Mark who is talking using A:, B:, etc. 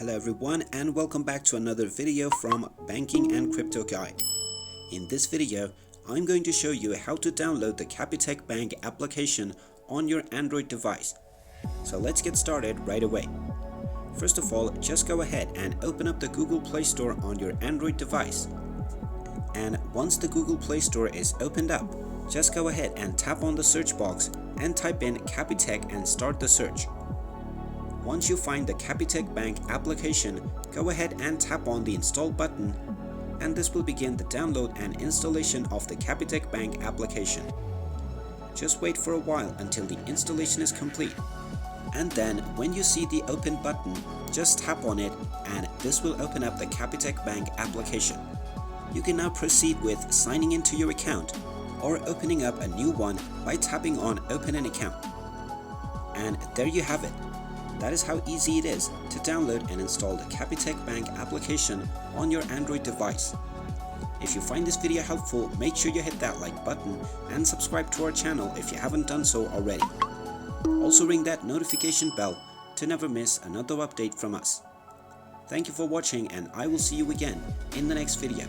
A: Hello everyone and welcome back to another video from Banking and Crypto Guide. In this video, I'm going to show you how to download the Capitec Bank application on your Android device. So let's get started right away. First of all, just go ahead and open up the Google Play Store on your Android device. And once the Google Play Store is opened up, just go ahead and tap on the search box and type in Capitec and start the search. Once you find the Capitec Bank application, go ahead and tap on the install button, and this will begin the download and installation of the Capitec Bank application. Just wait for a while until the installation is complete, and then when you see the open button, just tap on it and this will open up the Capitec Bank application. You can now proceed with signing into your account or opening up a new one by tapping on Open an Account. And there you have it. That is how easy it is to download and install the Capitec Bank application on your Android device. If you find this video helpful, make sure you hit that like button and subscribe to our channel if you haven't done so already. Also ring that notification bell to never miss another update from us. Thank you for watching and I will see you again in the next video.